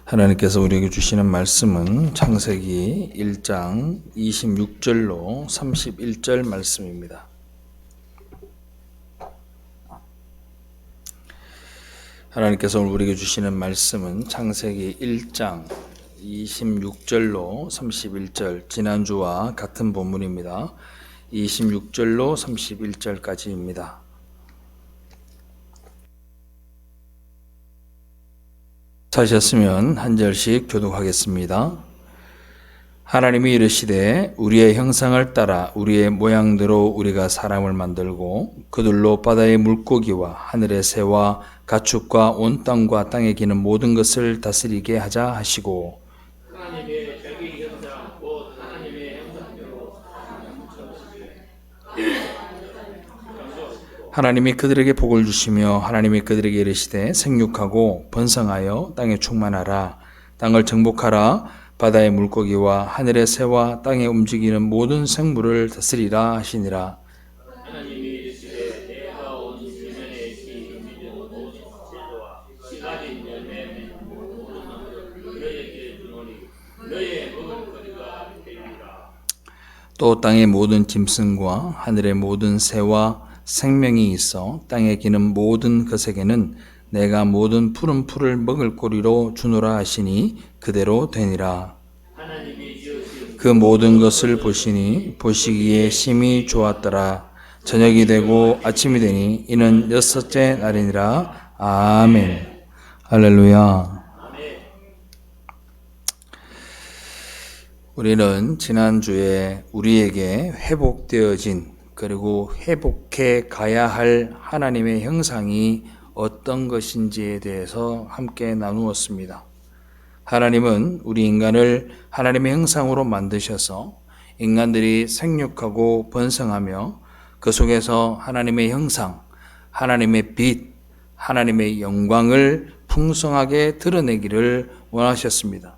하나님께서 우리에게 주시는 말씀은 창세기 1장 26절로 31절 말씀입니다. 하나님께서 우리에게 주시는 말씀은 창세기 1장 26절로 31절, 지난주와 같은 본문입니다. 26절로 31절까지입니다. 찾으셨으면 한 절씩 교독하겠습니다. 하나님이 이르시되 우리의 형상을 따라 우리의 모양대로 우리가 사람을 만들고 그들로 바다의 물고기와 하늘의 새와 가축과 온 땅과 땅에 기는 모든 것을 다스리게 하자 하시고, 하나님의 자기 형상 곧 하나님의 형상대로 하나님이 그들에게 복을 주시며 하나님이 그들에게 이르시되 생육하고 번성하여 땅에 충만하라. 땅을 정복하라. 바다의 물고기와 하늘의 새와 땅에 움직이는 모든 생물을 다스리라 하시니라. 하나님이 이르시되 내가 온 주변에 이 움직이는 모든 채소와 씨 가진 열매 모든 것을 너희에게 주노니 너희의 먹을 거리가 되리라. 또 땅의 모든 짐승과 하늘의 모든 새와 생명이 있어 땅에 기는 모든 것에게는 내가 모든 푸른 풀을 먹을 거리로 주노라 하시니 그대로 되니라. 하나님이 지으신 그 모든 것을 보시니 보시기에 심히 좋았더라. 저녁이 되고 아침이 되니 이는 여섯째 날이니라. 아멘. 할렐루야. 우리는 지난주에 우리에게 회복되어진 그리고 회복해 가야 할 하나님의 형상이 어떤 것인지에 대해서 함께 나누었습니다. 하나님은 우리 인간을 하나님의 형상으로 만드셔서 인간들이 생육하고 번성하며 그 속에서 하나님의 형상, 하나님의 빛, 하나님의 영광을 풍성하게 드러내기를 원하셨습니다.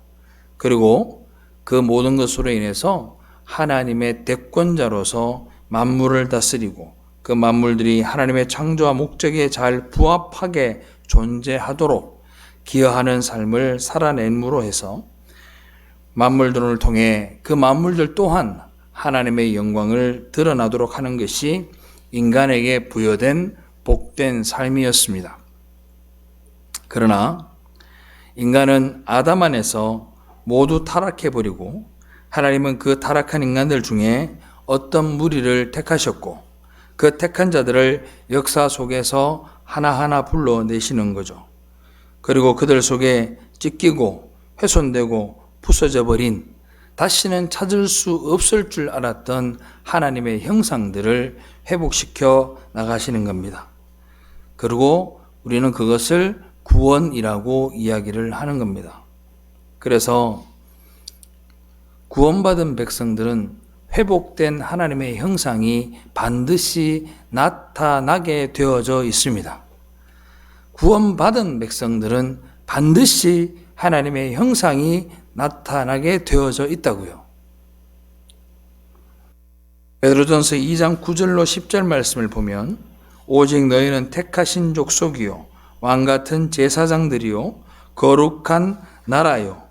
그리고 그 모든 것으로 인해서 하나님의 대권자로서 만물을 다스리고 그 만물들이 하나님의 창조와 목적에 잘 부합하게 존재하도록 기여하는 삶을 살아냄으로 해서 만물들을 통해 그 만물들 또한 하나님의 영광을 드러나도록 하는 것이 인간에게 부여된 복된 삶이었습니다. 그러나 인간은 아담 안에서 모두 타락해버리고 하나님은 그 타락한 인간들 중에 어떤 무리를 택하셨고 그 택한 자들을 역사 속에서 하나하나 불러내시는 거죠. 그리고 그들 속에 찢기고 훼손되고 부서져 버린 다시는 찾을 수 없을 줄 알았던 하나님의 형상들을 회복시켜 나가시는 겁니다. 그리고 우리는 그것을 구원이라고 이야기를 하는 겁니다. 그래서 구원받은 백성들은 회복된 하나님의 형상이 반드시 나타나게 되어져 있습니다. 구원받은 백성들은 반드시 하나님의 형상이 나타나게 되어져 있다고요. 베드로전서 2장 9절로 10절 말씀을 보면 오직 너희는 택하신 족속이요 왕같은 제사장들이요 거룩한 나라요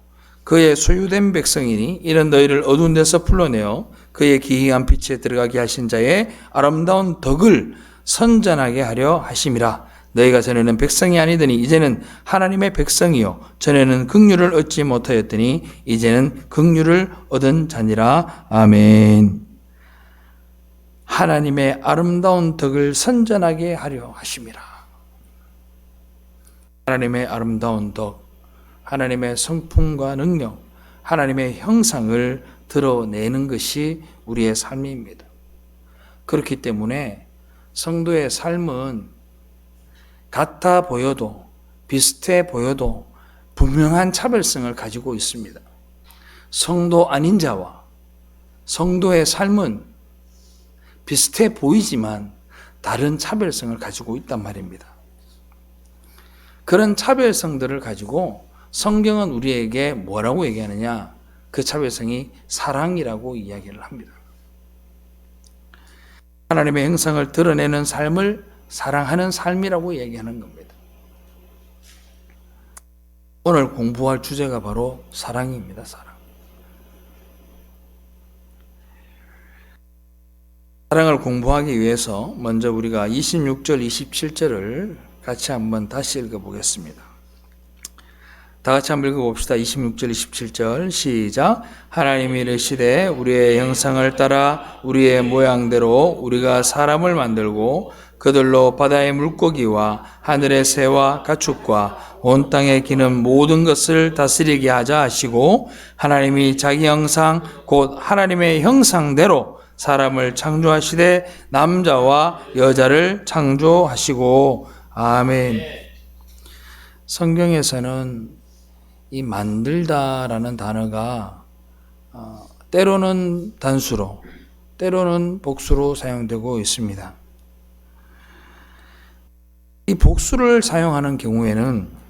그의 소유된 백성이니 이는 너희를 어두운 데서 불러내어 그의 기이한 빛에 들어가게 하신 자의 아름다운 덕을 선전하게 하려 하심이라. 너희가 전에는 백성이 아니더니 이제는 하나님의 백성이요 전에는 긍휼을 얻지 못하였더니 이제는 긍휼을 얻은 자니라. 아멘. 하나님의 아름다운 덕을 선전하게 하려 하심이라. 하나님의 아름다운 덕, 하나님의 성품과 능력, 하나님의 형상을 드러내는 것이 우리의 삶입니다. 그렇기 때문에 성도의 삶은 같아 보여도 비슷해 보여도 분명한 차별성을 가지고 있습니다. 성도 아닌 자와 성도의 삶은 비슷해 보이지만 다른 차별성을 가지고 있단 말입니다. 그런 차별성들을 가지고 성경은 우리에게 뭐라고 얘기하느냐? 그 차별성이 사랑이라고 이야기를 합니다. 하나님의 형상을 드러내는 삶을 사랑하는 삶이라고 얘기하는 겁니다. 오늘 공부할 주제가 바로 사랑입니다. 사랑. 사랑을 공부하기 위해서 먼저 우리가 26절, 27절을 같이 한번 다시 읽어보겠습니다. 다 같이 한번 읽어봅시다. 26절, 27절 시작. 하나님이 이르시되 우리의 형상을 따라 우리의 모양대로 우리가 사람을 만들고 그들로 바다의 물고기와 하늘의 새와 가축과 온 땅에 기는 모든 것을 다스리게 하자 하시고 하나님이 자기 형상 곧 하나님의 형상대로 사람을 창조하시되 남자와 여자를 창조하시고 아멘. 성경에서는 이 만들다라는 단어가 때로는 단수로 때로는 복수로 사용되고 있습니다. 이 복수를 사용하는 경우에는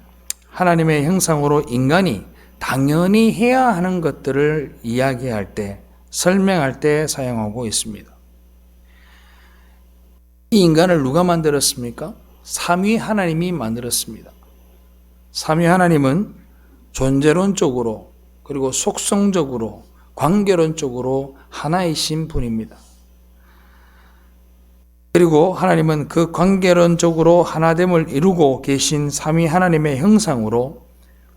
하나님의 형상으로 인간이 당연히 해야 하는 것들을 이야기할 때, 설명할 때 사용하고 있습니다. 이 인간을 누가 만들었습니까? 삼위 하나님이 만들었습니다. 삼위 하나님은 존재론적으로 그리고 속성적으로 관계론적으로 하나이신 분입니다. 그리고 하나님은 그 관계론적으로 하나됨을 이루고 계신 삼위 하나님의 형상으로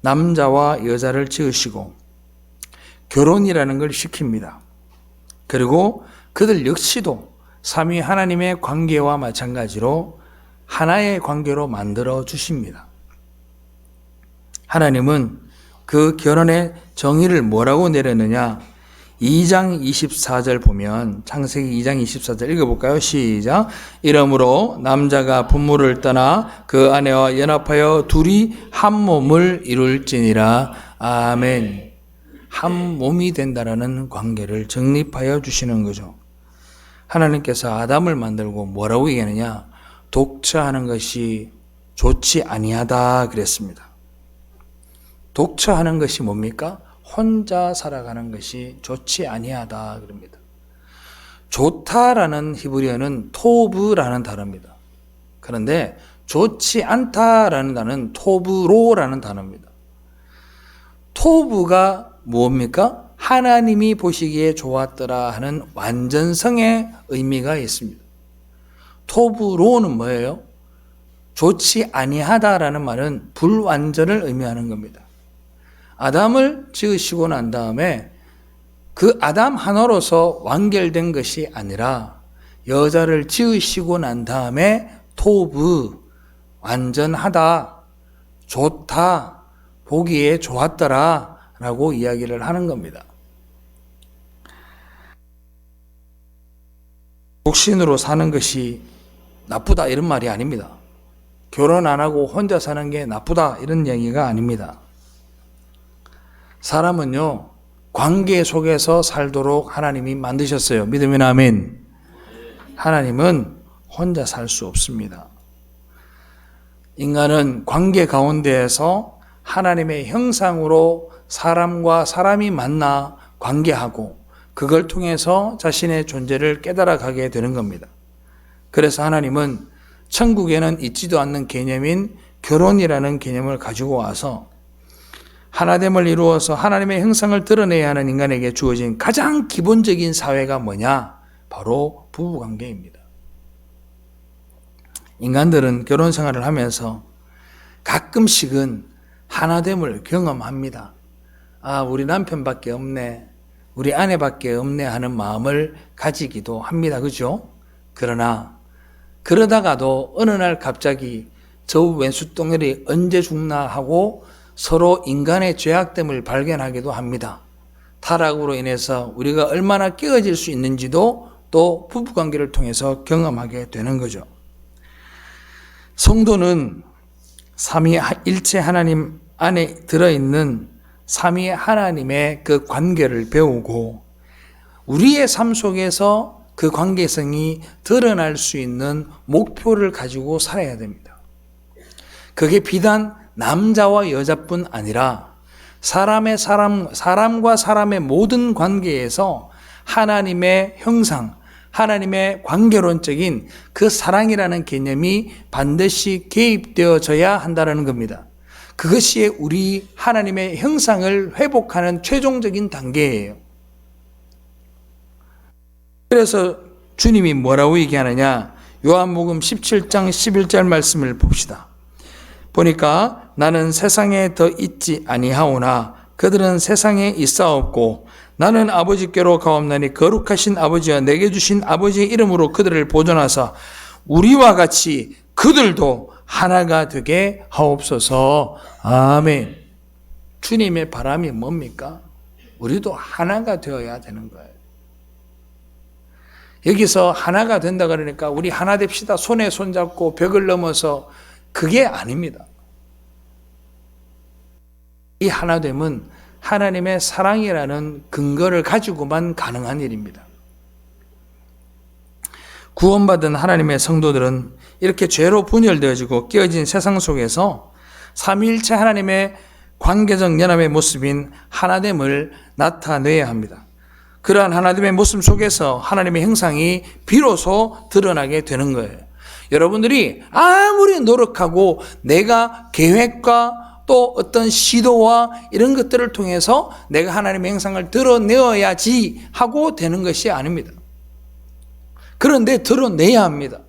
남자와 여자를 지으시고 결혼이라는 걸 시킵니다. 그리고 그들 역시도 삼위 하나님의 관계와 마찬가지로 하나의 관계로 만들어 주십니다. 하나님은 그 결혼의 정의를 뭐라고 내렸느냐? 2장 24절 보면 창세기 2장 24절 읽어볼까요? 시작. 이러므로 남자가 부모를 떠나 그 아내와 연합하여 둘이 한 몸을 이룰지니라. 아멘. 한 몸이 된다라는 관계를 정립하여 주시는 거죠. 하나님께서 아담을 만들고 뭐라고 얘기하느냐? 독처하는 것이 좋지 아니하다 그랬습니다. 독처하는 것이 뭡니까? 혼자 살아가는 것이 좋지 아니하다 그럽니다. 좋다라는 히브리어는 토브라는 단어입니다. 그런데 좋지 않다라는 단어는 토브로라는 단어입니다. 토브가 뭡니까? 하나님이 보시기에 좋았더라 하는 완전성의 의미가 있습니다. 토브로는 뭐예요? 좋지 아니하다라는 말은 불완전을 의미하는 겁니다. 아담을 지으시고 난 다음에 그 아담 하나로서 완결된 것이 아니라 여자를 지으시고 난 다음에 토브, 완전하다, 좋다, 보기에 좋았더라 라고 이야기를 하는 겁니다. 독신으로 사는 것이 나쁘다 이런 말이 아닙니다. 결혼 안 하고 혼자 사는 게 나쁘다 이런 얘기가 아닙니다. 사람은요, 관계 속에서 살도록 하나님이 만드셨어요. 믿으면 아멘. 하나님은 혼자 살 수 없습니다. 인간은 관계 가운데에서 하나님의 형상으로 사람과 사람이 만나 관계하고 그걸 통해서 자신의 존재를 깨달아가게 되는 겁니다. 그래서 하나님은 천국에는 있지도 않는 개념인 결혼이라는 개념을 가지고 와서 하나됨을 이루어서 하나님의 형상을 드러내야 하는 인간에게 주어진 가장 기본적인 사회가 뭐냐? 바로 부부관계입니다. 인간들은 결혼 생활을 하면서 가끔씩은 하나됨을 경험합니다. 아, 우리 남편밖에 없네, 우리 아내밖에 없네 하는 마음을 가지기도 합니다. 그죠? 그러다가도 어느 날 갑자기 저 왼수덩어리 언제 죽나 하고 서로 인간의 죄악됨을 발견하기도 합니다. 타락으로 인해서 우리가 얼마나 깨어질 수 있는지도 또 부부관계를 통해서 경험하게 되는 거죠. 성도는 삼위일체 하나님 안에 들어있는 삼위 하나님의 그 관계를 배우고 우리의 삶 속에서 그 관계성이 드러날 수 있는 목표를 가지고 살아야 됩니다. 그게 비단 남자와 여자뿐 아니라 사람과 사람의 모든 관계에서 하나님의 형상, 하나님의 관계론적인 그 사랑이라는 개념이 반드시 개입되어져야 한다는 겁니다. 그것이 우리 하나님의 형상을 회복하는 최종적인 단계예요. 그래서 주님이 뭐라고 얘기하느냐? 요한복음 17장 11절 말씀을 봅시다. 보니까 나는 세상에 더 있지 아니하오나 그들은 세상에 있사옵고 나는 아버지께로 가옵나니 거룩하신 아버지와 내게 주신 아버지의 이름으로 그들을 보존하사 우리와 같이 그들도 하나가 되게 하옵소서. 아멘. 주님의 바람이 뭡니까? 우리도 하나가 되어야 되는 거예요. 여기서 하나가 된다 그러니까 우리 하나 됩시다. 손에 손잡고 벽을 넘어서 그게 아닙니다. 이 하나됨은 하나님의 사랑이라는 근거를 가지고만 가능한 일입니다. 구원받은 하나님의 성도들은 이렇게 죄로 분열되어지고 깨어진 세상 속에서 삼위일체 하나님의 관계적 연합의 모습인 하나됨을 나타내야 합니다. 그러한 하나됨의 모습 속에서 하나님의 형상이 비로소 드러나게 되는 거예요. 여러분들이 아무리 노력하고 내가 계획과 또 어떤 시도와 이런 것들을 통해서 내가 하나님의 형상을 드러내어야지 하고 되는 것이 아닙니다. 그런데 드러내야 합니다.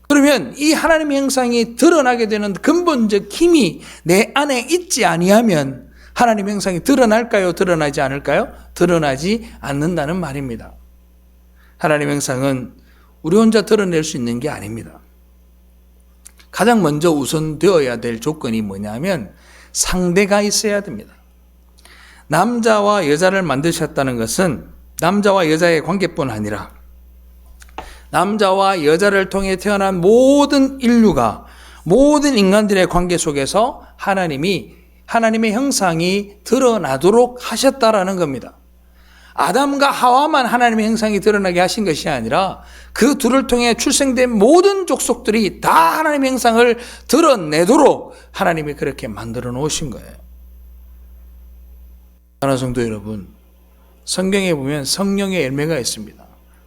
그러면 이 하나님의 형상이 드러나게 되는 근본적 힘이 내 안에 있지 아니하면 하나님의 형상이 드러날까요? 드러나지 않을까요? 드러나지 않는다는 말입니다. 하나님의 형상은 우리 혼자 드러낼 수 있는 게 아닙니다. 가장 먼저 우선되어야 될 조건이 뭐냐면 상대가 있어야 됩니다. 남자와 여자를 만드셨다는 것은 남자와 여자의 관계뿐 아니라 남자와 여자를 통해 태어난 모든 인류가 모든 인간들의 관계 속에서 하나님의 형상이 드러나도록 하셨다라는 겁니다. 아담과 하와만 하나님의 형상이 드러나게 하신 것이 아니라 그 둘을 통해 출생된 모든 족속들이 다 하나님의 형상을 드러내도록 하나님이 그렇게 만들어 놓으신 거예요. 사랑하는 성도 여러분, 성경에 보면 성령의 열매가 있습니다.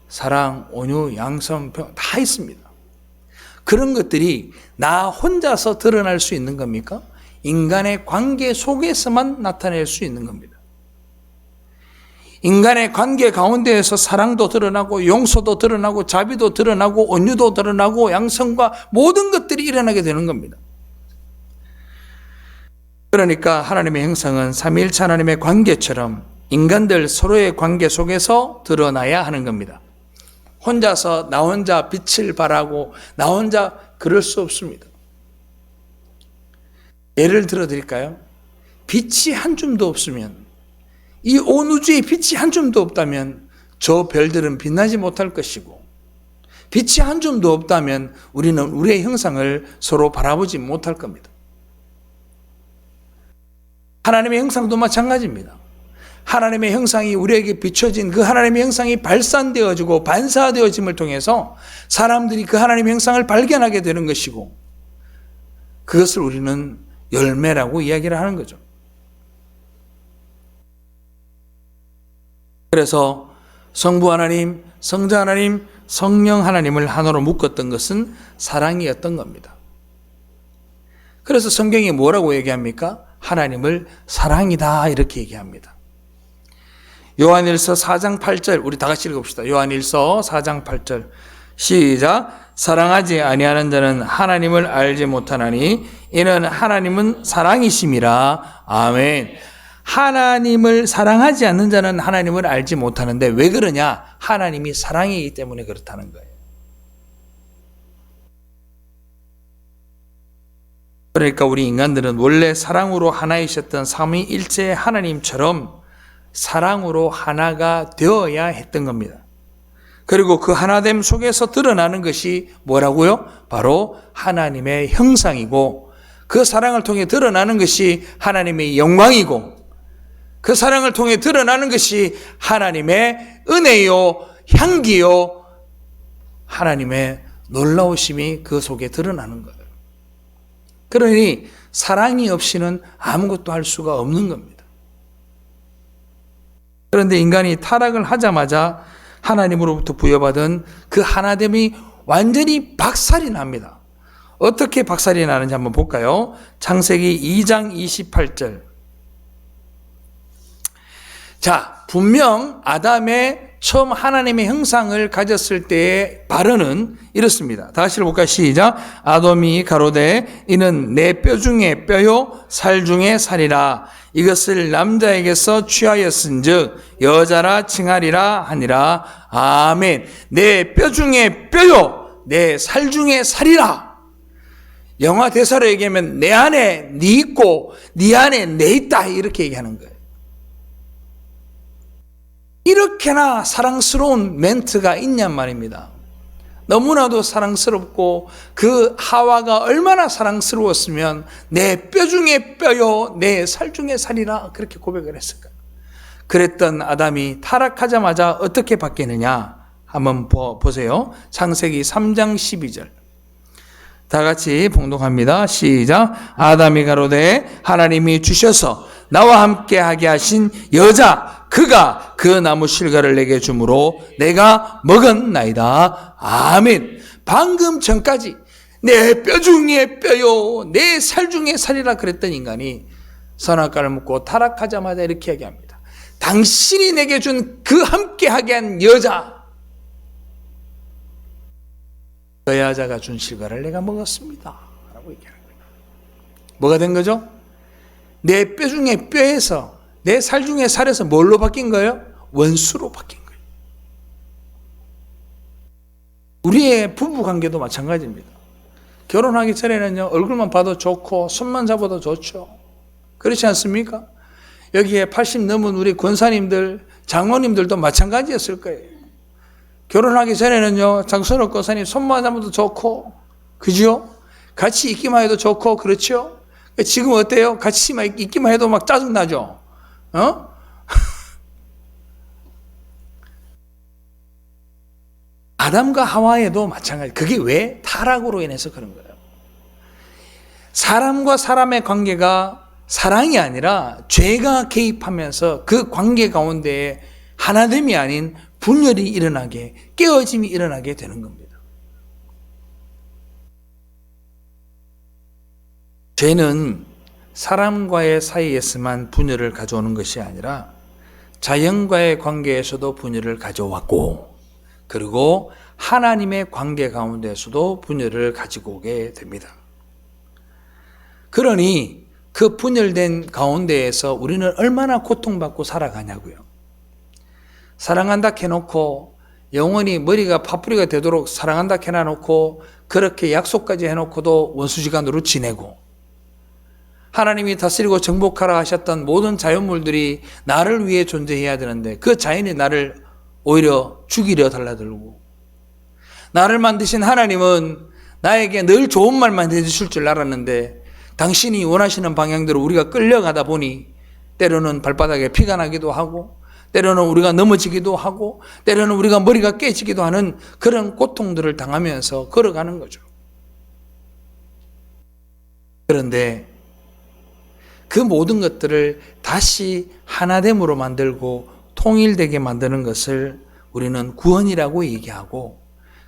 사랑, 온유, 양선, 평 다 있습니다. 그런 것들이 나 혼자서 드러날 수 있는 겁니까? 인간의 관계 속에서만 나타낼 수 있는 겁니다. 인간의 관계 가운데에서 사랑도 드러나고 용서도 드러나고 자비도 드러나고 온유도 드러나고 양성과 모든 것들이 일어나게 되는 겁니다. 그러니까 하나님의 형상은 삼위일체 하나님의 관계처럼 인간들 서로의 관계 속에서 드러나야 하는 겁니다. 혼자서 나 혼자 빛을 발하고 나 혼자 그럴 수 없습니다. 예를 들어 드릴까요? 빛이 한 줌도 없으면 이 온 우주에 빛이 한 줌도 없다면 저 별들은 빛나지 못할 것이고 빛이 한 줌도 없다면 우리는 우리의 형상을 서로 바라보지 못할 겁니다. 하나님의 형상도 마찬가지입니다. 하나님의 형상이 우리에게 비춰진 그 하나님의 형상이 발산되어지고 반사되어짐을 통해서 사람들이 그 하나님의 형상을 발견하게 되는 것이고 그것을 우리는 열매라고 이야기를 하는 거죠. 그래서 성부 하나님, 성자 하나님, 성령 하나님을 하나로 묶었던 것은 사랑이었던 겁니다. 그래서 성경이 뭐라고 얘기합니까? 하나님을 사랑이다 이렇게 얘기합니다. 요한일서 4장 8절 우리 다 같이 읽어봅시다. 요한일서 4장 8절 시작. 사랑하지 아니하는 자는 하나님을 알지 못하나니 이는 하나님은 사랑이심이라. 아멘. 하나님을 사랑하지 않는 자는 하나님을 알지 못하는데 왜 그러냐? 하나님이 사랑이기 때문에 그렇다는 거예요. 그러니까 우리 인간들은 원래 사랑으로 하나이셨던 삼위일체의 하나님처럼 사랑으로 하나가 되어야 했던 겁니다. 그리고 그 하나됨 속에서 드러나는 것이 뭐라고요? 바로 하나님의 형상이고 그 사랑을 통해 드러나는 것이 하나님의 영광이고 그 사랑을 통해 드러나는 것이 하나님의 은혜요, 향기요, 하나님의 놀라우심이 그 속에 드러나는 거예요. 그러니 사랑이 없이는 아무것도 할 수가 없는 겁니다. 그런데 인간이 타락을 하자마자 하나님으로부터 부여받은 그 하나됨이 완전히 박살이 납니다. 어떻게 박살이 나는지 한번 볼까요? 창세기 2장 28절. 자, 분명 아담의 처음 하나님의 형상을 가졌을 때의 발언은 이렇습니다. 다시 볼까요? 시작. 아돔이 가로되 이는 내 뼈 중에 뼈요 살 중에 살이라. 이것을 남자에게서 취하였은즉 여자라 칭하리라 하니라. 아멘. 내 뼈 중에 뼈요 내 살 중에 살이라. 영화 대사로 얘기하면 내 안에 네 있고 네 안에 내 있다 이렇게 얘기하는 거예요. 이렇게나 사랑스러운 멘트가 있냔 말입니다. 너무나도 사랑스럽고 그 하와가 얼마나 사랑스러웠으면 내 뼈 중에 뼈요 내 살 중에 살이라 그렇게 고백을 했을까요? 그랬던 아담이 타락하자마자 어떻게 바뀌느냐 한번 보세요. 창세기 3장 12절 다 같이 봉독합니다. 시작. 아담이 가로되 하나님이 주셔서 나와 함께 하게 하신 여자 그가 그 나무 실과를 내게 주므로 내가 먹었나이다. 아멘. 방금 전까지 내 뼈 중에 뼈요 내 살 중에 살이라 그랬던 인간이 선악과를 먹고 타락하자마자 이렇게 얘기합니다. 당신이 내게 준 그 함께 하게 한 여자 그 여자가 준 실과를 내가 먹었습니다 라고 얘기하는 거예요. 뭐가 된 거죠? 내 뼈 중에 뼈에서 내 살 중에 살에서 뭘로 바뀐 거예요? 원수로 바뀐 거예요. 우리의 부부관계도 마찬가지입니다. 결혼하기 전에는요 얼굴만 봐도 좋고 손만 잡아도 좋죠. 그렇지 않습니까? 여기에 80 넘은 우리 권사님들 장로님들도 마찬가지였을 거예요. 결혼하기 전에는요 장선호 권사님 손만 잡아도 좋고 그죠? 같이 있기만 해도 좋고 그렇죠? 지금 어때요? 같이 있기만 해도 막 짜증나죠? 아담과 하와에도 마찬가지. 그게 왜? 타락으로 인해서 그런 거예요. 사람과 사람의 관계가 사랑이 아니라 죄가 개입하면서 그 관계 가운데에 하나됨이 아닌 분열이 일어나게, 깨어짐이 일어나게 되는 겁니다. 죄는 사람과의 사이에서만 분열을 가져오는 것이 아니라 자연과의 관계에서도 분열을 가져왔고 그리고 하나님의 관계 가운데에서도 분열을 가지고 오게 됩니다. 그러니 그 분열된 가운데에서 우리는 얼마나 고통받고 살아가냐고요. 사랑한다 해놓고 영원히 머리가 파뿌리가 되도록 사랑한다 해놔놓고 그렇게 약속까지 해놓고도 원수지간으로 지내고 하나님이 다스리고 정복하라 하셨던 모든 자연물들이 나를 위해 존재해야 되는데 그 자연이 나를 오히려 죽이려 달라들고 나를 만드신 하나님은 나에게 늘 좋은 말만 해주실 줄 알았는데 당신이 원하시는 방향대로 우리가 끌려가다 보니 때로는 발바닥에 피가 나기도 하고 때로는 우리가 넘어지기도 하고 때로는 우리가 머리가 깨지기도 하는 그런 고통들을 당하면서 걸어가는 거죠. 그런데 그 모든 것들을 다시 하나됨으로 만들고 통일되게 만드는 것을 우리는 구원이라고 얘기하고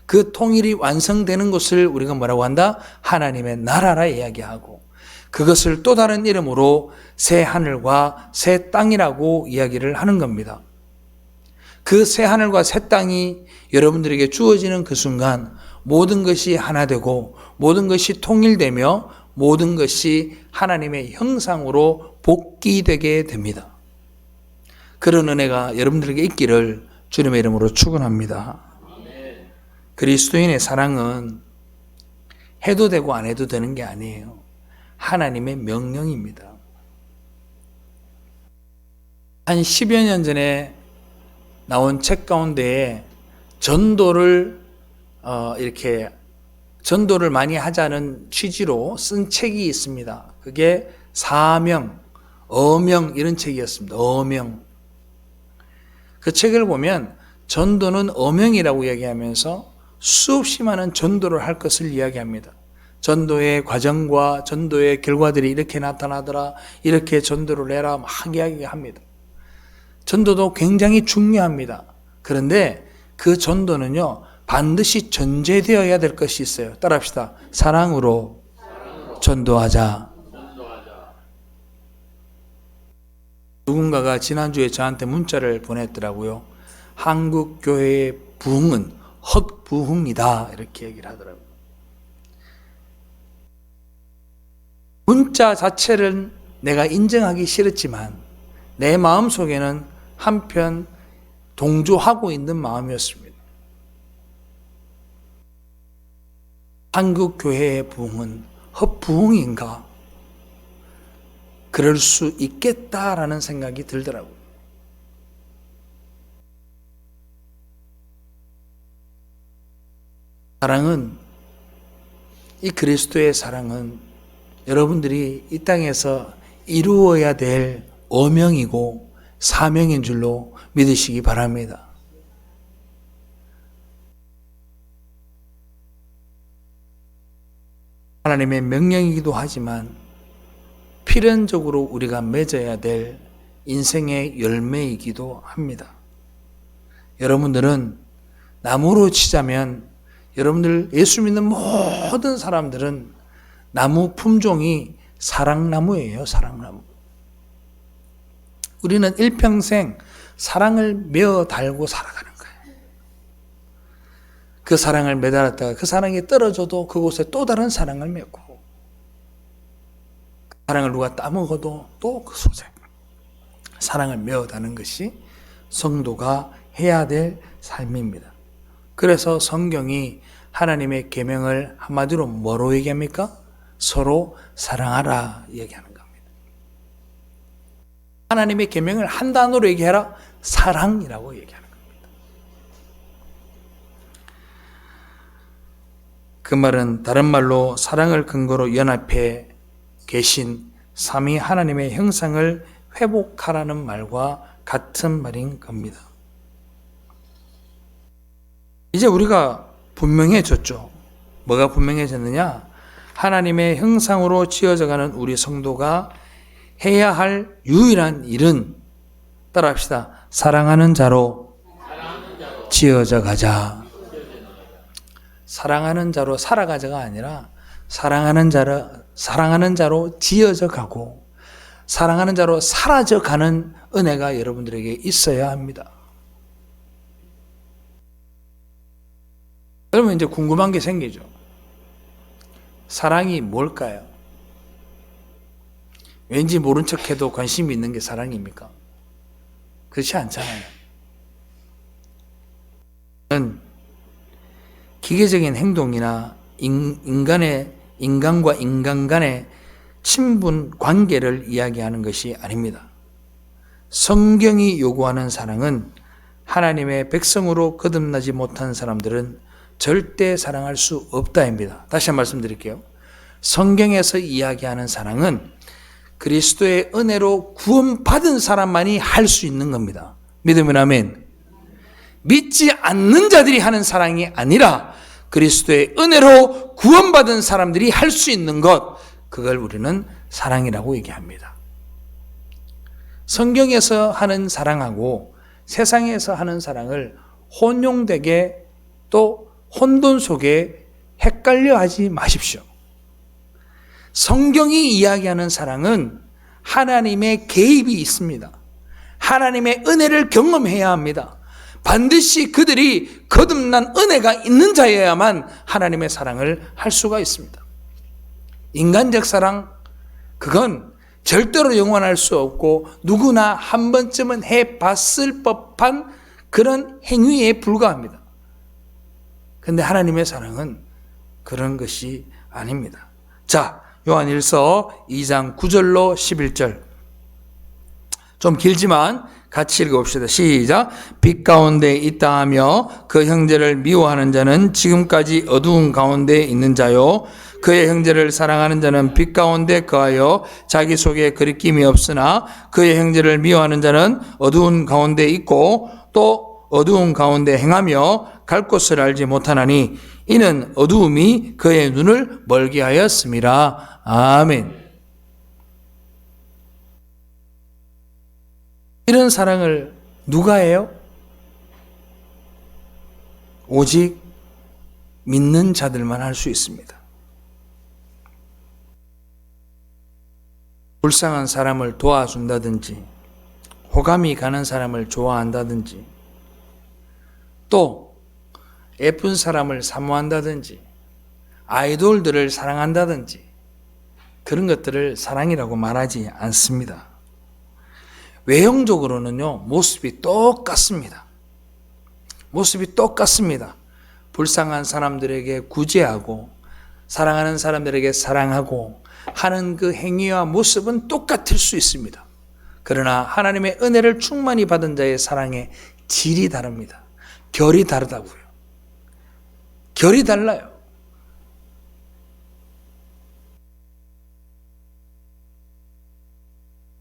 그 통일이 완성되는 것을 우리가 뭐라고 한다? 하나님의 나라라 이야기하고 그것을 또 다른 이름으로 새 하늘과 새 땅이라고 이야기를 하는 겁니다. 그 새 하늘과 새 땅이 여러분들에게 주어지는 그 순간 모든 것이 하나 되고 모든 것이 통일되며 모든 것이 하나님의 형상으로 복귀되게 됩니다. 그런 은혜가 여러분들에게 있기를 주님의 이름으로 축원합니다. 그리스도인의 사랑은 해도 되고 안 해도 되는 게 아니에요. 하나님의 명령입니다. 한 10여 년 전에 나온 책 가운데에 전도를 많이 하자는 취지로 쓴 책이 있습니다. 그게 사명, 어명 이런 책이었습니다. 어명. 그 책을 보면 전도는 어명이라고 이야기하면서 수없이 많은 전도를 할 것을 이야기합니다. 전도의 과정과 전도의 결과들이 이렇게 나타나더라. 이렇게 전도를 해라. 막 이야기합니다. 전도도 굉장히 중요합니다. 그런데 그 전도는요. 반드시 전제되어야 될 것이 있어요. 따라합시다. 사랑으로 전도하자. 누군가가 지난주에 저한테 문자를 보냈더라고요. 한국 교회의 부흥은 헛부흥이다 이렇게 얘기를 하더라고요. 문자 자체는 내가 인정하기 싫었지만 내 마음속에는 한편 동조하고 있는 마음이었습니다. 한국 교회의 부흥은 헛부흥인가? 그럴 수 있겠다라는 생각이 들더라고요. 사랑은, 이 그리스도의 사랑은 여러분들이 이 땅에서 이루어야 될 어명이고 사명인 줄로 믿으시기 바랍니다. 하나님의 명령이기도 하지만 필연적으로 우리가 맺어야 될 인생의 열매이기도 합니다. 여러분들은 나무로 치자면 여러분들 예수 믿는 모든 사람들은 나무 품종이 사랑나무예요. 사랑나무. 우리는 일평생 사랑을 메어 달고 살아가는 거예요. 그 사랑을 매달았다가 그 사랑이 떨어져도 그곳에 또 다른 사랑을 맺고 그 사랑을 누가 따먹어도 또 그 소재 사랑을 메어다는 것이 성도가 해야 될 삶입니다. 그래서 성경이 하나님의 계명을 한마디로 뭐로 얘기합니까? 서로 사랑하라 얘기하는 겁니다. 하나님의 계명을 한 단어로 얘기하라, 사랑이라고 얘기하는 겁니다. 그 말은 다른 말로 사랑을 근거로 연합해 계신 삼위 하나님의 형상을 회복하라는 말과 같은 말인 겁니다. 이제 우리가 분명해졌죠. 뭐가 분명해졌느냐? 하나님의 형상으로 지어져가는 우리 성도가 해야 할 유일한 일은, 따라합시다. 사랑하는 자로 지어져 가자. 사랑하는 자로 살아가자가 아니라 사랑하는 자로 지어져 가고 사랑하는 자로 사라져 가는 은혜가 여러분들에게 있어야 합니다. 그러면 이제 궁금한 게 생기죠. 사랑이 뭘까요? 왠지 모른 척해도 관심이 있는 게 사랑입니까? 그렇지 않잖아요. 기계적인 행동이나 인간과 인간 간의 친분 관계를 이야기하는 것이 아닙니다. 성경이 요구하는 사랑은 하나님의 백성으로 거듭나지 못한 사람들은 절대 사랑할 수 없다입니다. 다시 한 번 말씀드릴게요. 성경에서 이야기하는 사랑은 그리스도의 은혜로 구원받은 사람만이 할 수 있는 겁니다. 믿으면 아멘. 믿지 않는 자들이 하는 사랑이 아니라 그리스도의 은혜로 구원받은 사람들이 할 수 있는 것, 그걸 우리는 사랑이라고 얘기합니다. 성경에서 하는 사랑하고 세상에서 하는 사랑을 혼용되게 또 혼돈 속에 헷갈려 하지 마십시오. 성경이 이야기하는 사랑은 하나님의 개입이 있습니다. 하나님의 은혜를 경험해야 합니다. 반드시 그들이 거듭난 은혜가 있는 자여야만 하나님의 사랑을 할 수가 있습니다. 인간적 사랑, 그건 절대로 영원할 수 없고 누구나 한 번쯤은 해봤을 법한 그런 행위에 불과합니다. 그런데 하나님의 사랑은 그런 것이 아닙니다. 자, 요한일서 2장 9절로 11절. 좀 길지만 같이 읽어봅시다. 시작. 빛 가운데 있다 하며 그 형제를 미워하는 자는 지금까지 어두운 가운데 있는 자요, 그의 형제를 사랑하는 자는 빛 가운데 거하여 자기 속에 거리낌이 없으나 그의 형제를 미워하는 자는 어두운 가운데 있고 또 어두운 가운데 행하며 갈 곳을 알지 못하나니 이는 어두움이 그의 눈을 멀게 하였음이라. 아멘. 이런 사랑을 누가 해요? 오직 믿는 자들만 할 수 있습니다. 불쌍한 사람을 도와준다든지, 호감이 가는 사람을 좋아한다든지, 또 예쁜 사람을 사모한다든지, 아이돌들을 사랑한다든지, 그런 것들을 사랑이라고 말하지 않습니다. 외형적으로는요, 모습이 똑같습니다. 모습이 똑같습니다. 불쌍한 사람들에게 구제하고, 사랑하는 사람들에게 사랑하고 하는 그 행위와 모습은 똑같을 수 있습니다. 그러나 하나님의 은혜를 충만히 받은 자의 사랑의 질이 다릅니다. 결이 다르다고요. 결이 달라요.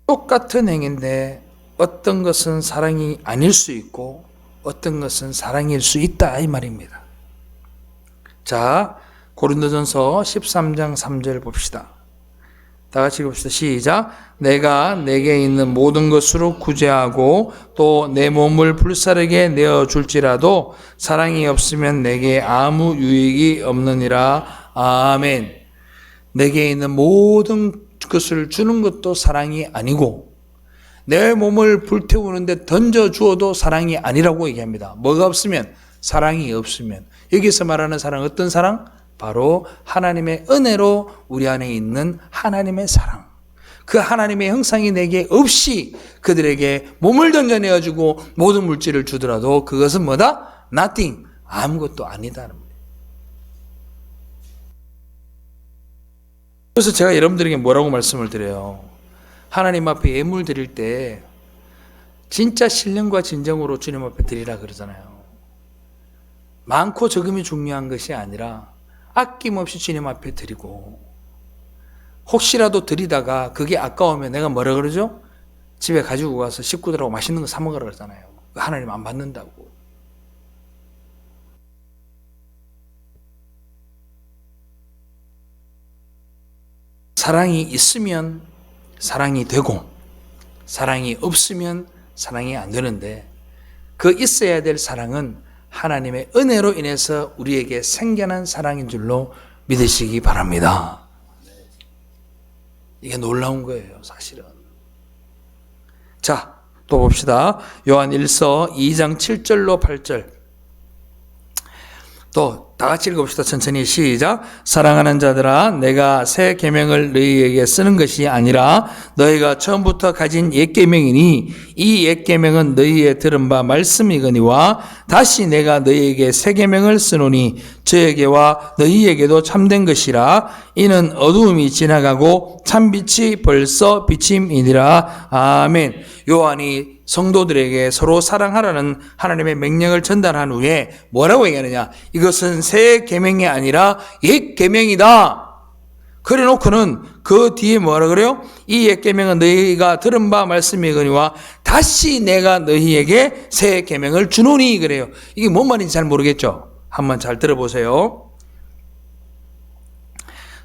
똑같은 행위인데 어떤 것은 사랑이 아닐 수 있고 어떤 것은 사랑일 수 있다, 이 말입니다. 자, 고린도전서 13장 3절 봅시다. 다 같이 봅시다. 시작. 내가 내게 있는 모든 것으로 구제하고 또 내 몸을 불사르게 내어줄지라도 사랑이 없으면 내게 아무 유익이 없느니라. 아멘. 내게 있는 모든 것을 주는 것도 사랑이 아니고 내 몸을 불태우는데 던져주어도 사랑이 아니라고 얘기합니다. 뭐가 없으면? 사랑이 없으면. 여기서 말하는 사랑, 어떤 사랑? 바로 하나님의 은혜로 우리 안에 있는 하나님의 사랑. 그 하나님의 형상이 내게 없이 그들에게 몸을 던져내어주고 모든 물질을 주더라도 그것은 뭐다? Nothing. 아무것도 아니다. 그래서 제가 여러분들에게 뭐라고 말씀을 드려요? 하나님 앞에 예물 드릴 때 진짜 신령과 진정으로 주님 앞에 드리라 그러잖아요. 많고 적음이 중요한 것이 아니라 아낌없이 주님 앞에 드리고, 혹시라도 드리다가 그게 아까우면 내가 뭐라 그러죠? 집에 가지고 가서 식구들하고 맛있는 거 사 먹으라 그러잖아요. 하나님 안 받는다고. 사랑이 있으면 사랑이 되고 사랑이 없으면 사랑이 안 되는데, 그 있어야 될 사랑은 하나님의 은혜로 인해서 우리에게 생겨난 사랑인 줄로 믿으시기 바랍니다. 이게 놀라운 거예요, 사실은. 자, 또 봅시다. 요한 1서 2장 7절로 8절. 또 다 같이 읽어봅시다. 천천히 시작. 사랑하는 자들아, 내가 새 계명을 너희에게 쓰는 것이 아니라 너희가 처음부터 가진 옛 계명이니 이 옛 계명은 너희의 들은 바 말씀이거니와 다시 내가 너희에게 새 계명을 쓰노니 저에게와 너희에게도 참된 것이라. 이는 어두움이 지나가고 참빛이 벌써 비침이니라. 아멘. 요한이 성도들에게 서로 사랑하라는 하나님의 명령을 전달한 후에 뭐라고 얘기하느냐? 이것은 새 계명이 아니라 옛 계명이다. 그래 놓고는 그 뒤에 뭐라 그래요? 이 옛 계명은 너희가 들은 바 말씀이거니와 다시 내가 너희에게 새 계명을 주노니 그래요. 이게 뭔 말인지 잘 모르겠죠? 한번 잘 들어보세요.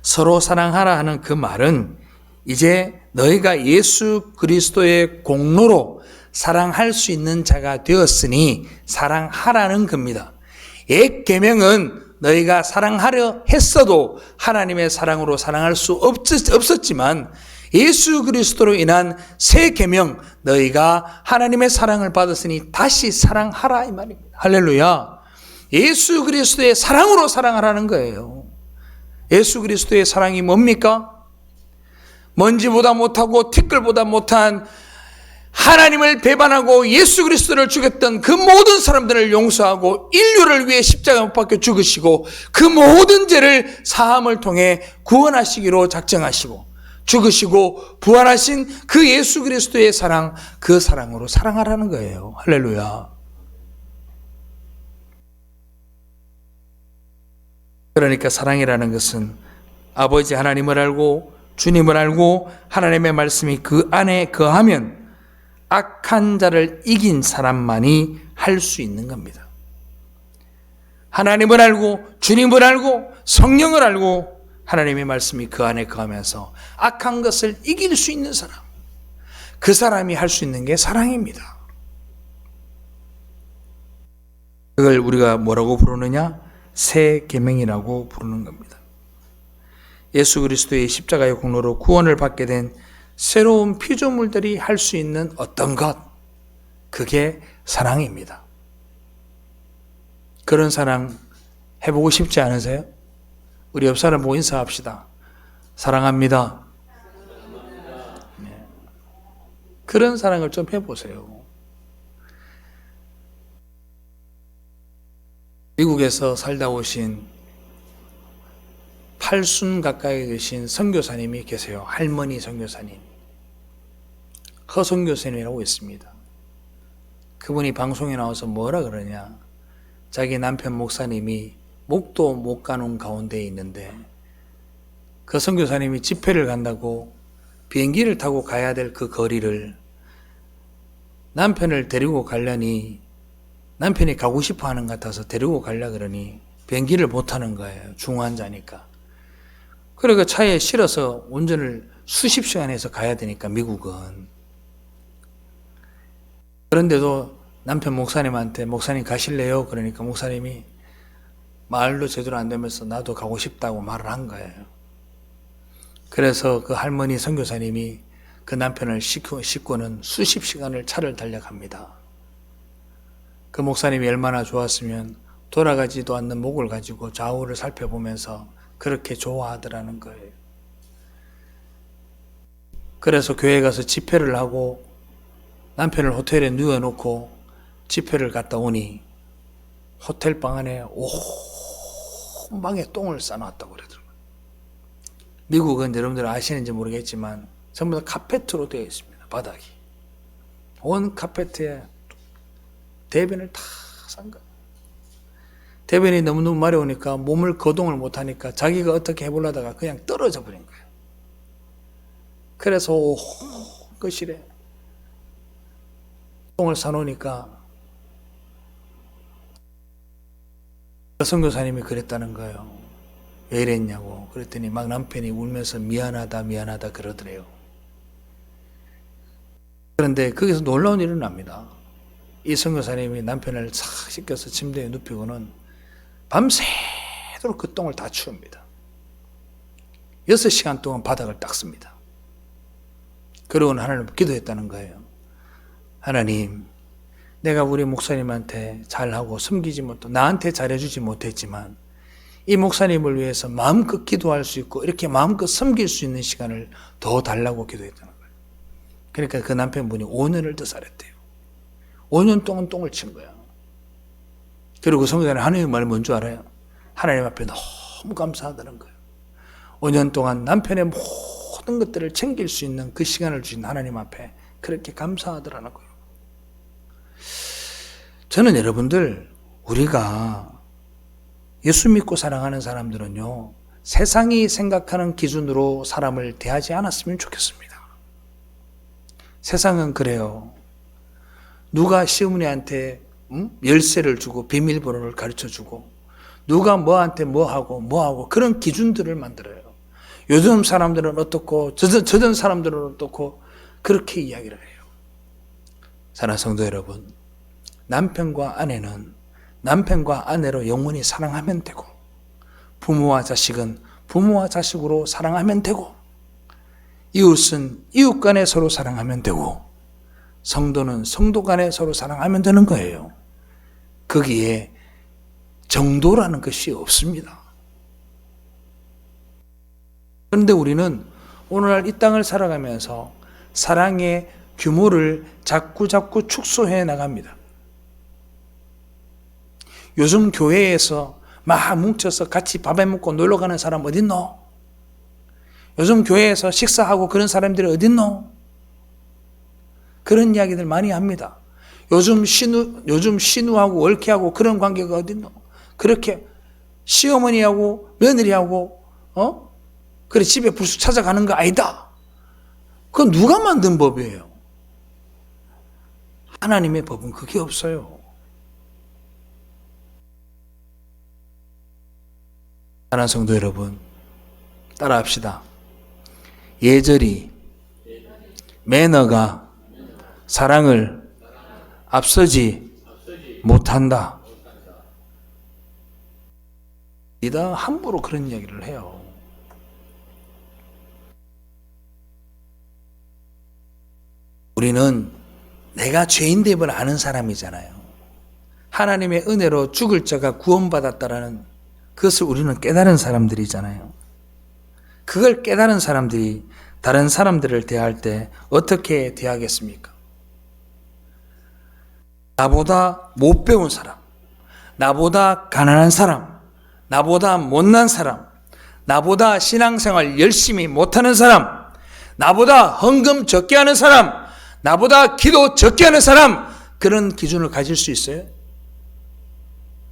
서로 사랑하라 하는 그 말은 이제 너희가 예수 그리스도의 공로로 사랑할 수 있는 자가 되었으니 사랑하라는 겁니다. 옛 계명은 너희가 사랑하려 했어도 하나님의 사랑으로 사랑할 수 없었지만 예수 그리스도로 인한 새 계명, 너희가 하나님의 사랑을 받았으니 다시 사랑하라, 이 말입니다. 할렐루야. 예수 그리스도의 사랑으로 사랑하라는 거예요. 예수 그리스도의 사랑이 뭡니까? 먼지보다 못하고 티끌보다 못한 하나님을 배반하고 예수 그리스도를 죽였던 그 모든 사람들을 용서하고 인류를 위해 십자가 못 박혀 죽으시고 그 모든 죄를 사함을 통해 구원하시기로 작정하시고 죽으시고 부활하신 그 예수 그리스도의 사랑, 그 사랑으로 사랑하라는 거예요. 할렐루야. 그러니까 사랑이라는 것은 아버지 하나님을 알고 주님을 알고 하나님의 말씀이 그 안에 거하면 악한 자를 이긴 사람만이 할 수 있는 겁니다. 하나님을 알고 주님을 알고 성령을 알고 하나님의 말씀이 그 안에 거하면서 악한 것을 이길 수 있는 사람, 그 사람이 할 수 있는 게 사랑입니다. 그걸 우리가 뭐라고 부르느냐? 새 계명이라고 부르는 겁니다. 예수 그리스도의 십자가의 공로로 구원을 받게 된 새로운 피조물들이 할 수 있는 어떤 것, 그게 사랑입니다. 그런 사랑 해보고 싶지 않으세요? 우리 옆 사람 보고 인사합시다. 사랑합니다. 네. 그런 사랑을 좀 해보세요. 미국에서 살다 오신 80 가까이 되신 선교사님이 계세요. 할머니 선교사님. 허 선교사님이라고 있습니다. 그분이 방송에 나와서 뭐라 그러냐. 자기 남편 목사님이 목도 못 가는 가운데 있는데 그 선교사님이 집회를 간다고 비행기를 타고 가야 될 그 거리를 남편을 데리고 가려니 남편이 가고 싶어 하는 것 같아서 데리고 가려 그러니 비행기를 못 타는 거예요. 중환자니까. 그러니까 차에 실어서 운전을 수십 시간 해서 가야 되니까 미국은. 그런데도 남편 목사님한테 목사님 가실래요? 그러니까 목사님이 말도 제대로 안 되면서 나도 가고 싶다고 말을 한 거예요. 그래서 그 할머니 선교사님이 그 남편을 싣고는 수십 시간을 차를 달려갑니다. 그 목사님이 얼마나 좋았으면 돌아가지도 않는 목을 가지고 좌우를 살펴보면서 그렇게 좋아하더라는 거예요. 그래서 교회 가서 집회를 하고 남편을 호텔에 누워놓고 집회를 갔다 오니 호텔 방 안에 온 방에 똥을 싸놨다고 그러더라고요. 미국은 여러분들 아시는지 모르겠지만 전부 다 카페트로 되어 있습니다. 바닥이. 온 카페트에 대변을 다 싼 거예요. 대변이 너무너무 마려우니까 몸을 거동을 못하니까 자기가 어떻게 해보려다가 그냥 떨어져 버린 거예요. 그래서 거실에 똥을 싸놓으니까 선교사님이 그랬다는 거예요. 왜 이랬냐고. 그랬더니 막 남편이 울면서 미안하다 그러더래요. 그런데 거기서 놀라운 일은 납니다. 이 선교사님이 남편을 싹 씻겨서 침대에 눕히고는 밤새도록 그 똥을 다 치웁니다. 6시간 동안 바닥을 닦습니다. 그러고는 하나님 기도했다는 거예요. 하나님, 내가 우리 목사님한테 잘하고 섬기지 못하고 나한테 잘해주지 못했지만 이 목사님을 위해서 마음껏 기도할 수 있고 이렇게 마음껏 섬길 수 있는 시간을 더 달라고 기도했다는 거예요. 그러니까 그 남편분이 5년을 더 살았대요. 5년 동안 똥을 친 거야. 그리고 성경에 하나님의 말이 뭔 줄 알아요? 하나님 앞에 너무 감사하다는 거예요. 5년 동안 남편의 모든 것들을 챙길 수 있는 그 시간을 주신 하나님 앞에 그렇게 감사하더라는 거예요. 저는 여러분들, 우리가 예수 믿고 사랑하는 사람들은요, 세상이 생각하는 기준으로 사람을 대하지 않았으면 좋겠습니다. 세상은 그래요. 누가 시어머니한테 열쇠를 주고 비밀번호를 가르쳐주고 누가 뭐한테 뭐하고 그런 기준들을 만들어요. 요즘 사람들은 어떻고 저전 사람들은 어떻고 그렇게 이야기를 해요. 사랑하는 성도 여러분, 남편과 아내는 남편과 아내로 영원히 사랑하면 되고 부모와 자식은 부모와 자식으로 사랑하면 되고 이웃은 이웃 간에 서로 사랑하면 되고 성도는 성도 간에 서로 사랑하면 되는 거예요. 거기에 정도라는 것이 없습니다. 그런데 우리는 오늘날 이 땅을 살아가면서 사랑의 규모를 자꾸 축소해 나갑니다. 요즘 교회에서 막 뭉쳐서 같이 밥에 먹고 놀러 가는 사람 어딨노? 요즘 교회에서 식사하고 그런 사람들이 어딨노? 그런 이야기들 많이 합니다. 요즘 신우하고 월케하고 그런 관계가 어딨노? 그렇게 시어머니하고 며느리하고 그래 집에 불쑥 찾아가는 거 아니다. 그건 누가 만든 법이에요? 하나님의 법은 그게 없어요. 사랑하는 성도 여러분, 따라합시다. 예절이 매너가 사랑을 앞서지 못한다. 이다 함부로 그런 이야기를 해요. 우리는 내가 죄인됨을 아는 사람이잖아요. 하나님의 은혜로 죽을 자가 구원받았다라는 그것을 우리는 깨달은 사람들이잖아요. 그걸 깨달은 사람들이 다른 사람들을 대할 때 어떻게 대하겠습니까? 나보다 못 배운 사람, 나보다 가난한 사람, 나보다 못난 사람, 나보다 신앙생활 열심히 못하는 사람, 나보다 헌금 적게 하는 사람, 나보다 기도 적게 하는 사람, 그런 기준을 가질 수 있어요?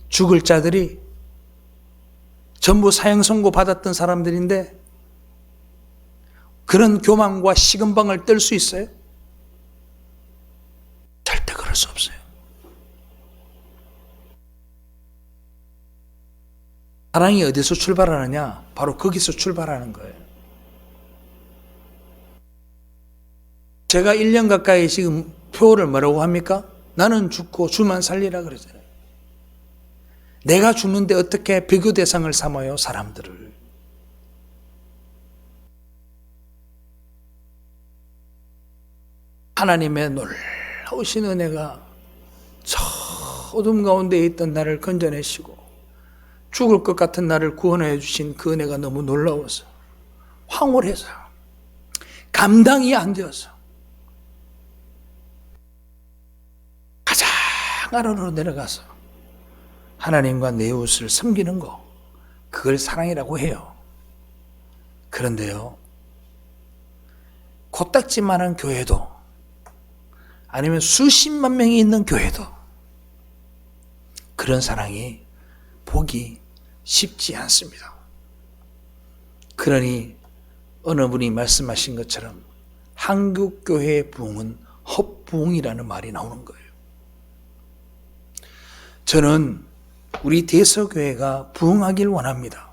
죽을 자들이 전부 사형 선고 받았던 사람들인데 그런 교만과 시금방을 뜰 수 있어요? 절대 그럴 수 없어요. 사랑이 어디서 출발하느냐? 바로 거기서 출발하는 거예요. 제가 1년 가까이 지금 표를 뭐라고 합니까? 나는 죽고 주만 살리라 그러잖아요. 내가 죽는데 어떻게 비교 대상을 삼아요, 사람들을. 하나님의 놀라우신 은혜가 저 어둠 가운데 있던 나를 건져내시고 죽을 것 같은 나를 구원해 주신 그 은혜가 너무 놀라워서 황홀해서 감당이 안 되어서 가장 아래로 내려가서 하나님과 내 이웃을 섬기는 거, 그걸 사랑이라고 해요. 그런데요, 코딱지만한 교회도 아니면 수십만 명이 있는 교회도 그런 사랑이 보기 쉽지 않습니다. 그러니 어느 분이 말씀하신 것처럼 한국교회의 부흥은 헛부흥이라는 말이 나오는 거예요. 저는 우리 대서교회가 부흥하길 원합니다.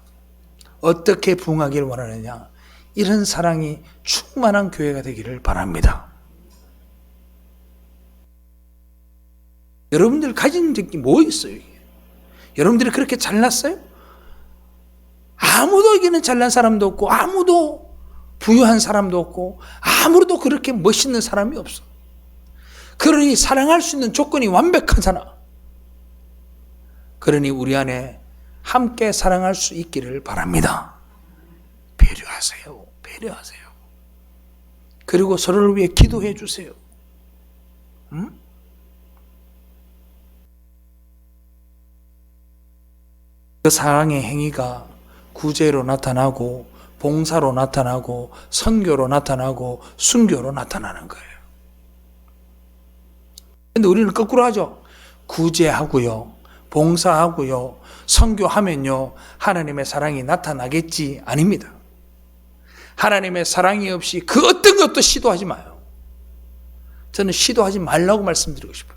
어떻게 부흥하길 원하느냐? 이런 사랑이 충만한 교회가 되기를 바랍니다. 여러분들 가진 적이 뭐 있어요? 여러분들이 그렇게 잘났어요? 아무도 여기는 잘난 사람도 없고 아무도 부유한 사람도 없고 아무도 그렇게 멋있는 사람이 없어. 그러니 사랑할 수 있는 조건이 완벽하잖아. 그러니 우리 안에 함께 사랑할 수 있기를 바랍니다. 배려하세요. 배려하세요. 그리고 서로를 위해 기도해 주세요. 응? 그 사랑의 행위가 구제로 나타나고 봉사로 나타나고 선교로 나타나고 순교로 나타나는 거예요. 근데 우리는 거꾸로 하죠. 구제하고요, 봉사하고요, 선교하면요 하나님의 사랑이 나타나겠지. 아닙니다. 하나님의 사랑이 없이 그 어떤 것도 시도하지 마요. 저는 시도하지 말라고 말씀드리고 싶어요.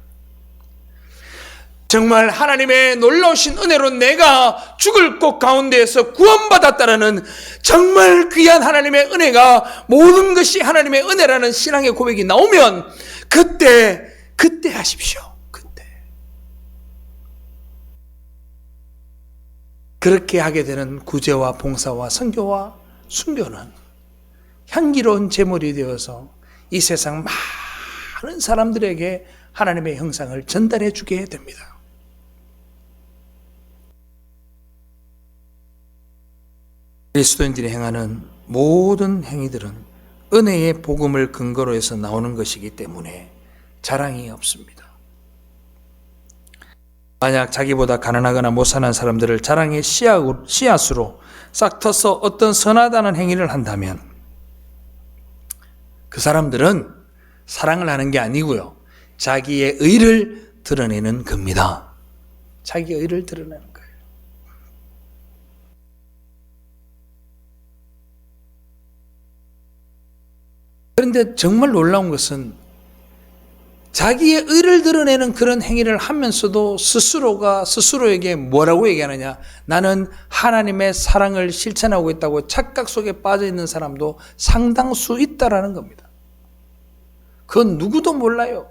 정말 하나님의 놀라우신 은혜로 내가 죽을 곳 가운데에서 구원받았다는 정말 귀한 하나님의 은혜가, 모든 것이 하나님의 은혜라는 신앙의 고백이 나오면 그때 하십시오. 그때. 그렇게 하게 되는 구제와 봉사와 선교와 순교는 향기로운 제물이 되어서 이 세상 많은 사람들에게 하나님의 형상을 전달해 주게 됩니다. 그리스도인들이 행하는 모든 행위들은 은혜의 복음을 근거로 해서 나오는 것이기 때문에 자랑이 없습니다. 만약 자기보다 가난하거나 못사는 사람들을 자랑의 씨앗으로 싹 터서 어떤 선하다는 행위를 한다면 그 사람들은 사랑을 하는 게 아니고요, 자기의 의를 드러내는 겁니다. 자기의 의를 드러내는 거예요. 그런데 정말 놀라운 것은 자기의 의를 드러내는 그런 행위를 하면서도 스스로가 스스로에게 뭐라고 얘기하느냐? 나는 하나님의 사랑을 실천하고 있다고 착각 속에 빠져 있는 사람도 상당수 있다라는 겁니다. 그건 누구도 몰라요.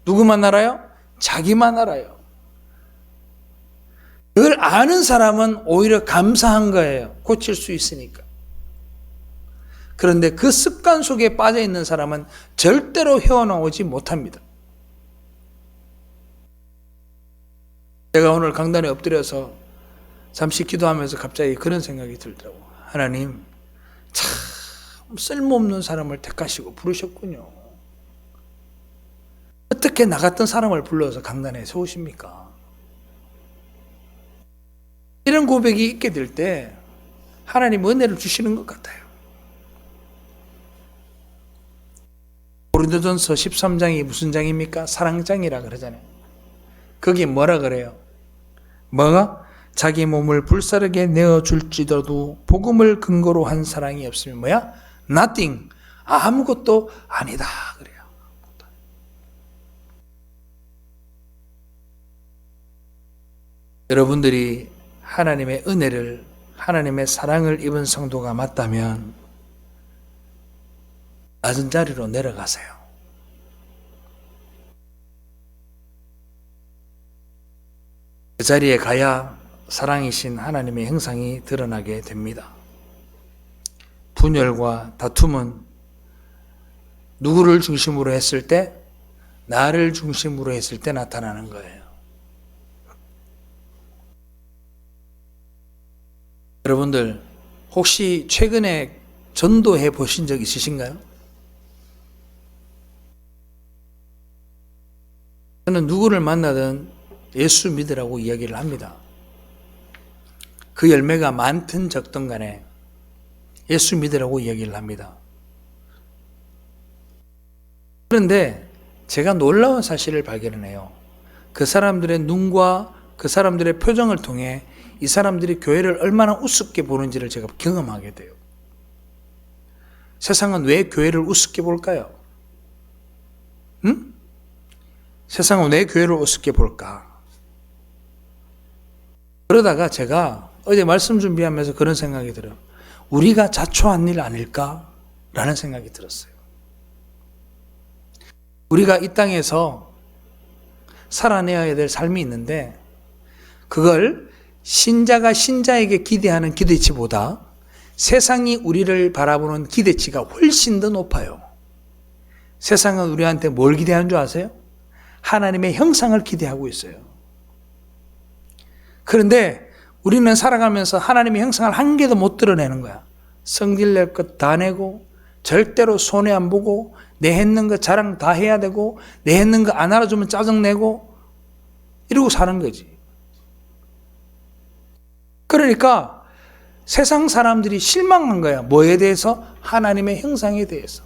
누구만 알아요? 자기만 알아요. 그걸 아는 사람은 오히려 감사한 거예요. 고칠 수 있으니까. 그런데 그 습관 속에 빠져 있는 사람은 절대로 헤어나오지 못합니다. 제가 오늘 강단에 엎드려서 잠시 기도하면서 갑자기 그런 생각이 들더라고요. 하나님, 참 쓸모없는 사람을 택하시고 부르셨군요. 어떻게 나 같은 사람을 불러서 강단에 세우십니까? 이런 고백이 있게 될 때 하나님 은혜를 주시는 것 같아요. 고린도전서 13장이 무슨 장입니까? 사랑장이라 그러잖아요. 거기 뭐라 그래요? 뭐가? 자기 몸을 불사르게 내어줄지라도 복음을 근거로 한 사랑이 없으면 뭐야? Nothing. 아무것도 아니다. 그래요. 여러분들이 하나님의 은혜를, 하나님의 사랑을 입은 성도가 맞다면 낮은 자리로 내려가세요. 그 자리에 가야 사랑이신 하나님의 형상이 드러나게 됩니다. 분열과 다툼은 누구를 중심으로 했을 때? 나를 중심으로 했을 때 나타나는 거예요. 여러분들 혹시 최근에 전도해 보신 적 있으신가요? 저는 누구를 만나든 예수 믿으라고 이야기를 합니다. 그 열매가 많든 적든 간에 예수 믿으라고 이야기를 합니다. 그런데 제가 놀라운 사실을 발견해요. 그 사람들의 눈과 그 사람들의 표정을 통해 이 사람들이 교회를 얼마나 우습게 보는지를 제가 경험하게 돼요. 세상은 왜 교회를 우습게 볼까요? 응? 세상은 왜 교회를 우습게 볼까? 그러다가 제가 어제 말씀 준비하면서 그런 생각이 들어요. 우리가 자초한 일 아닐까라는 생각이 들었어요. 우리가 이 땅에서 살아내야 될 삶이 있는데 그걸 신자가 신자에게 기대하는 기대치보다 세상이 우리를 바라보는 기대치가 훨씬 더 높아요. 세상은 우리한테 뭘 기대하는 줄 아세요? 하나님의 형상을 기대하고 있어요. 그런데 우리는 살아가면서 하나님의 형상을 한 개도 못 드러내는 거야. 성질 낼 것 다 내고 절대로 손해 안 보고 내 했는 거 자랑 다 해야 되고 내 했는 거 안 알아주면 짜증내고 이러고 사는 거지. 그러니까 세상 사람들이 실망한 거야. 뭐에 대해서? 하나님의 형상에 대해서.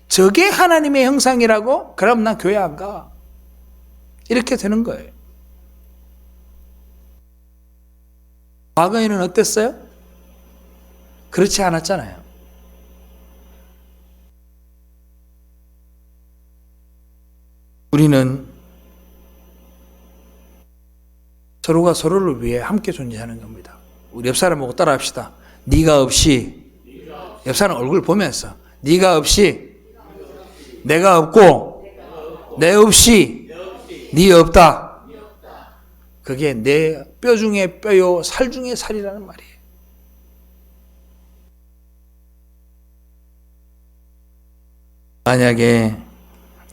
저게 하나님의 형상이라고? 그럼 나 교회 안 가. 이렇게 되는 거예요. 과거에는 어땠어요? 그렇지 않았잖아요. 우리는 서로가 서로를 위해 함께 존재하는 겁니다. 우리 옆 사람 보고 따라합시다. 네가 없이, 옆 사람 얼굴 보면서 네가 없이 내가 없고 내 없이 네 없다. 그게 내 뼈 중에 뼈요 살 중에 살이라는 말이에요. 만약에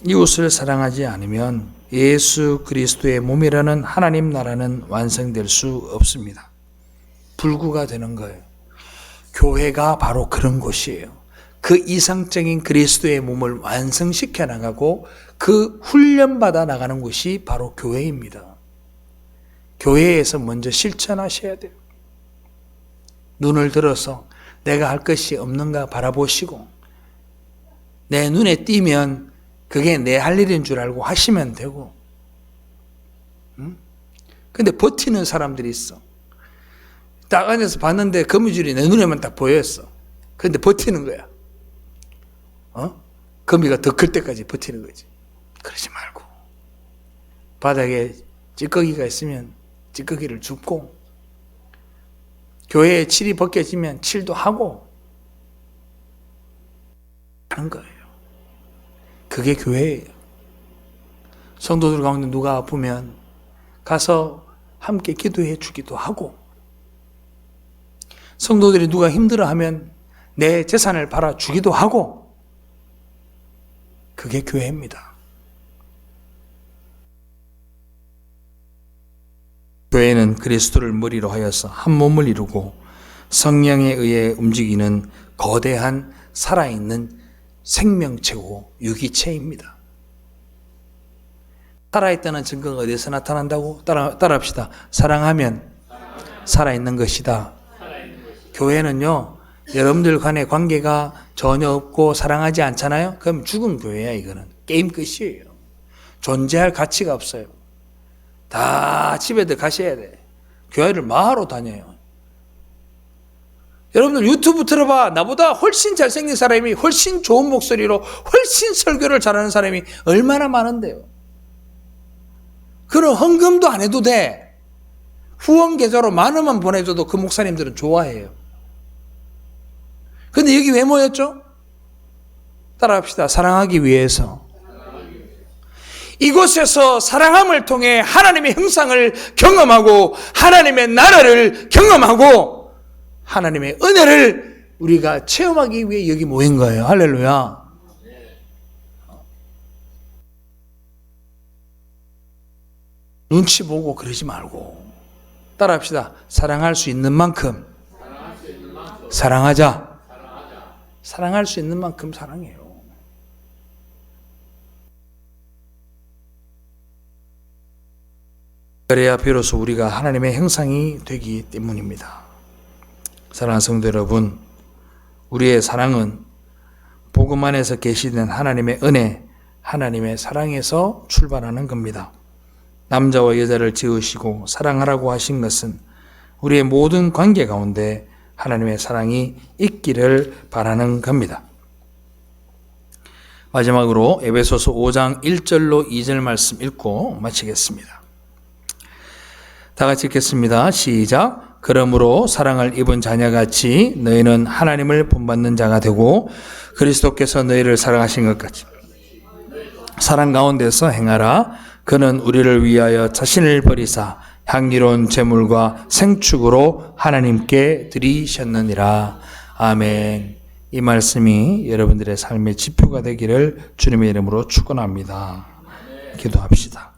이웃을 사랑하지 않으면 예수 그리스도의 몸이라는 하나님 나라는 완성될 수 없습니다. 불구가 되는 거예요. 교회가 바로 그런 곳이에요. 그 이상적인 그리스도의 몸을 완성시켜 나가고 그 훈련받아 나가는 곳이 바로 교회입니다. 교회에서 먼저 실천하셔야 돼요. 눈을 들어서 내가 할 것이 없는가 바라보시고 내 눈에 띄면 그게 내 할 일인 줄 알고 하시면 되고. 근데 버티는 사람들이 있어. 딱 앉아서 봤는데 거미줄이 내 눈에만 딱 보였어. 근데 버티는 거야. 거미가 더 클 때까지 버티는 거지. 그러지 말고 바닥에 찌꺼기가 있으면 찌꺼기를 줍고 교회에 칠이 벗겨지면 칠도 하고 하는 거예요. 그게 교회예요. 성도들 가운데 누가 아프면 가서 함께 기도해 주기도 하고, 성도들이 누가 힘들어하면 내 재산을 팔아 주기도 하고, 그게 교회입니다. 교회는 그리스도를 머리로 하여서 한 몸을 이루고 성령에 의해 움직이는 거대한 살아있는 생명체고 유기체입니다. 살아있다는 증거가 어디서 나타난다고? 따라합시다. 사랑하면 살아있는 것이다. 교회는요, 여러분들 간의 관계가 전혀 없고 사랑하지 않잖아요? 그럼 죽은 교회야, 이거는. 게임 끝이에요. 존재할 가치가 없어요. 다 집에들 가셔야 돼. 교회를 마하러 다녀요. 여러분들 유튜브 들어봐. 나보다 훨씬 잘생긴 사람이, 훨씬 좋은 목소리로 훨씬 설교를 잘하는 사람이 얼마나 많은데요. 그런 헌금도 안 해도 돼. 후원 계좌로 10,000원만 보내줘도 그 목사님들은 좋아해요. 근데 여기 왜 모였죠? 따라합시다. 사랑하기 위해서. 이곳에서 사랑함을 통해 하나님의 형상을 경험하고 하나님의 나라를 경험하고 하나님의 은혜를 우리가 체험하기 위해 여기 모인 거예요. 할렐루야. 눈치 보고 그러지 말고 따라합시다. 사랑할 수 있는 만큼 사랑하자. 사랑할 수 있는 만큼 사랑해요. 그래야 비로소 우리가 하나님의 형상이 되기 때문입니다. 사랑하는 성도 여러분, 우리의 사랑은 복음 안에서 계시된 하나님의 은혜, 하나님의 사랑에서 출발하는 겁니다. 남자와 여자를 지으시고 사랑하라고 하신 것은 우리의 모든 관계 가운데 하나님의 사랑이 있기를 바라는 겁니다. 마지막으로 에베소서 5장 1절로 2절 말씀 읽고 마치겠습니다. 다 같이 읽겠습니다. 시작. 그러므로 사랑을 입은 자녀같이 너희는 하나님을 본받는 자가 되고 그리스도께서 너희를 사랑하신 것 같이 사랑 가운데서 행하라. 그는 우리를 위하여 자신을 버리사 향기로운 제물과 생축으로 하나님께 드리셨느니라. 아멘. 이 말씀이 여러분들의 삶의 지표가 되기를 주님의 이름으로 축원합니다. 기도합시다.